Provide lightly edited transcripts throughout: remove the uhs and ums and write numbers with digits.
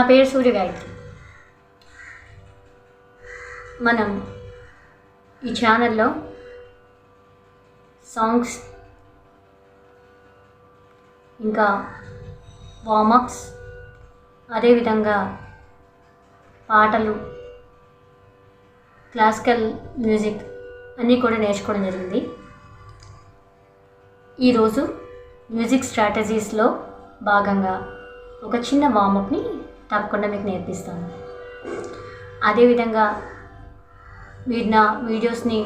పేరు సూర్య గాయత్రి. మనం ఈ ఛానల్లో సాంగ్స్ ఇంకా వార్మప్స్ అదేవిధంగా పాటలు క్లాసికల్ మ్యూజిక్ అన్నీ కూడా నేర్చుకోవడం జరిగింది. ఈరోజు మ్యూజిక్ స్ట్రాటజీస్లో భాగంగా ఒక చిన్న వార్మప్ని తప్పకుండా మీకు నేర్పిస్తాను. అదేవిధంగా మీరు నా వీడియోస్ని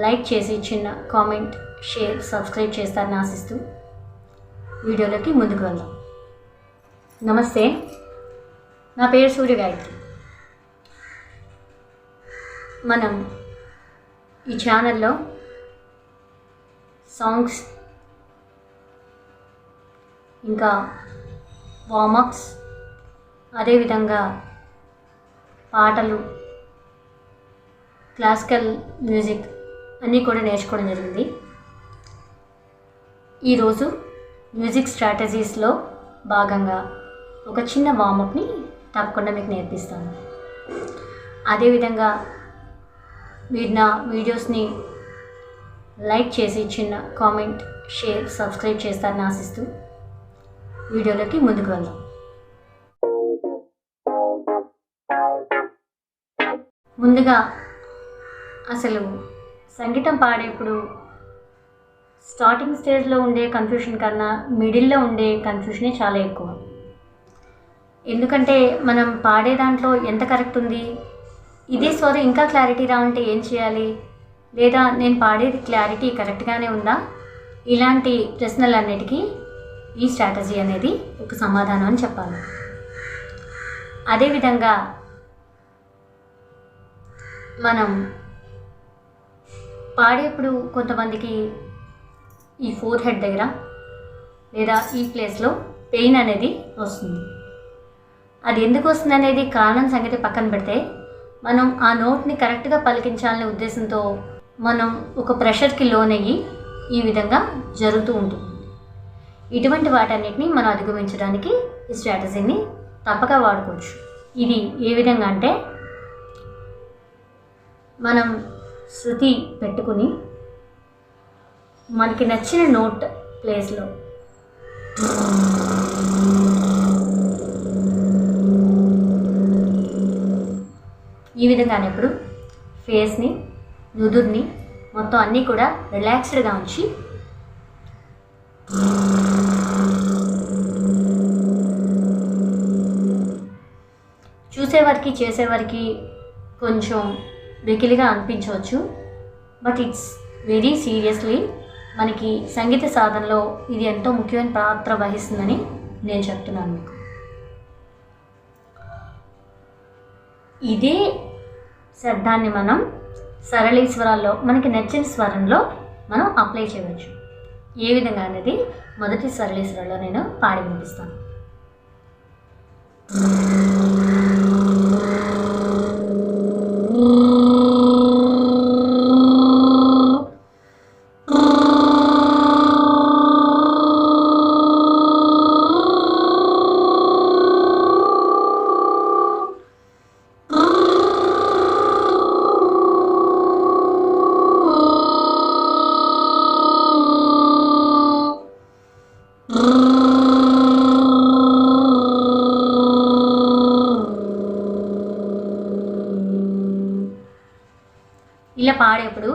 లైక్ చేసి చిన్న కామెంట్, షేర్, సబ్స్క్రైబ్ చేస్తారని ఆశిస్తూ వీడియోలోకి ముందుకు వెళ్దాం. నమస్తే, నా పేరు సూర్య గాయత్రి. మనం ఈ ఛానల్లో సాంగ్స్ ఇంకా వార్మప్స్ అదేవిధంగా పాటలు క్లాసికల్ మ్యూజిక్ అన్నీ కూడా నేర్చుకోవడం జరిగింది. ఈరోజు మ్యూజిక్ స్ట్రాటజీస్లో భాగంగా ఒక చిన్న వార్మప్ని తప్పకుండా మీకు నేర్పిస్తాను. అదేవిధంగా మీరు నా వీడియోస్ని లైక్ చేసి చిన్న కామెంట్, షేర్, సబ్స్క్రైబ్ చేస్తారని ఆశిస్తూ వీడియోలోకి ముందుకు వెళ్దాం. ముందుగా అసలు సంగీతం పాడేప్పుడు స్టార్టింగ్ స్టేజ్లో ఉండే కన్ఫ్యూషన్ కన్నా మిడిల్లో ఉండే కన్ఫ్యూషనే చాలా ఎక్కువ. ఎందుకంటే మనం పాడే దాంట్లో ఎంత కరెక్ట్ ఉంది, ఇదే స్వరం ఇంకా క్లారిటీ రావాలంటే ఏం చేయాలి, లేదా నేను పాడేది క్లారిటీ కరెక్ట్గానే ఉందా, ఇలాంటి ప్రశ్నలన్నిటికీ ఈ స్ట్రాటజీ అనేది ఒక సమాధానం అని చెప్పాలి. అదేవిధంగా మనం పాడేప్పుడు కొంతమందికి ఈ ఫోర్ హెడ్ దగ్గర లేదా ఈ ప్లేస్లో పెయిన్ అనేది వస్తుంది. అది ఎందుకు వస్తుంది అనేది కారణం సంగతి పక్కన పెడితే, మనం ఆ నోట్ని కరెక్ట్గా పలికించాలనే ఉద్దేశంతో మనం ఒక ప్రెషర్కి లోనయ్యి ఈ విధంగా జరుగుతూ ఉంటుంది. ఇటువంటి వాటన్నిటిని మనం అధిగమించడానికి ఈ స్ట్రాటజీని తప్పక వాడుకోవచ్చు. ఇది ఏ విధంగా అంటే, మనం శృతి పెట్టుకుని మనకి నచ్చిన నోట్ ప్లేస్లో ఈ విధంగా అనేప్పుడు ఫేస్ని, నుదుర్ని మొత్తం అన్నీ కూడా రిలాక్స్డ్గా ఉంచి చూసేవారికి చేసేవారికి కొంచెం వెకిలిగా అనిపించవచ్చు, బట్ ఇట్స్ వెరీ సీరియస్లీ మనకి సంగీత సాధనలో ఇది ఎంతో ముఖ్యమైన పాత్ర వహిస్తుందని నేను చెప్తున్నాను మీకు. ఇదే శబ్దాన్ని మనం సరళీస్వరాల్లో మనకి నచ్చిన స్వరంలో మనం అప్లై చేయవచ్చు. ఏ విధంగా అనేది మొదటి సరళీస్వరంలో నేను పాడి వినిపిస్తాను. ఇలా పాడేప్పుడు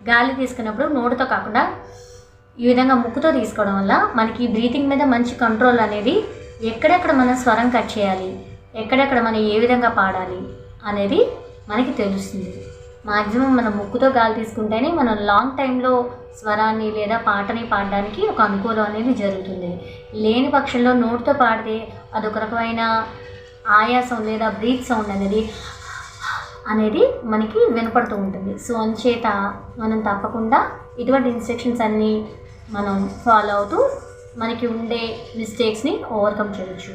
గాలి తీసుకున్నప్పుడు నోటితో కాకుండా ఈ విధంగా ముక్కుతో తీసుకోవడం వల్ల మనకి బ్రీతింగ్ మీద మంచి కంట్రోల్ అనేది, ఎక్కడెక్కడ మనం స్వరం కట్ చేయాలి, ఎక్కడెక్కడ మనం ఏ విధంగా పాడాలి అనేది మనకి తెలుస్తుంది. మ్యాక్సిమం మనం ముక్కుతో గాలి తీసుకుంటేనే మనం లాంగ్ టైంలో స్వరాన్ని లేదా పాటని పాడడానికి ఒక అనుకూలం అనేది జరుగుతుంది. లేని పక్షంలో నోటితో పాడితే అదొక రకమైన ఆయాసం లేదా బ్రీత్ సౌండ్ అనేది మనకి వినపడుతూ ఉంటుంది. సో అంచేత మనం తప్పకుండా ఇటువంటి ఇన్స్ట్రక్షన్స్ అన్నీ మనం ఫాలో అవుతూ మనకి ఉండే మిస్టేక్స్ని ఓవర్కమ్ చేయొచ్చు.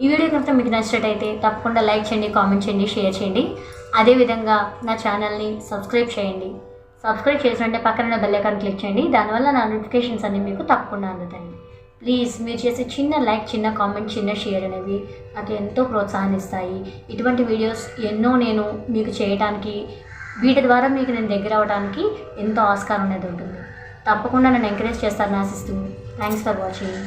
ఈ వీడియో కనుక మీకు నచ్చినట్టయితే తప్పకుండా లైక్ చేయండి, కామెంట్ చేయండి, షేర్ చేయండి. అదేవిధంగా నా ఛానల్ని సబ్స్క్రైబ్ చేయండి. సబ్స్క్రైబ్ చేసినట్టే పక్కన బెల్ ఐకాన్ క్లిక్ చేయండి. దానివల్ల నా నోటిఫికేషన్స్ అన్నీ మీకు తప్పకుండా అందుతాయి. ప్లీజ్ మీరు చేసే చిన్న లైక్, చిన్న కామెంట్, చిన్న షేర్ అనేవి నాకు ఎంతో ప్రోత్సాహాన్నిస్తాయి. ఇటువంటి వీడియోస్ ఎన్నో నేను మీకు చేయడానికి, వీటి ద్వారా మీకు నేను దగ్గర అవ్వడానికి ఎంతో ఆస్కారం అనేది ఉంటుంది. తప్పకుండా నన్ను ఎంకరేజ్ చేస్తారని ఆశిస్తూ థ్యాంక్స్ ఫర్ వాచింగ్.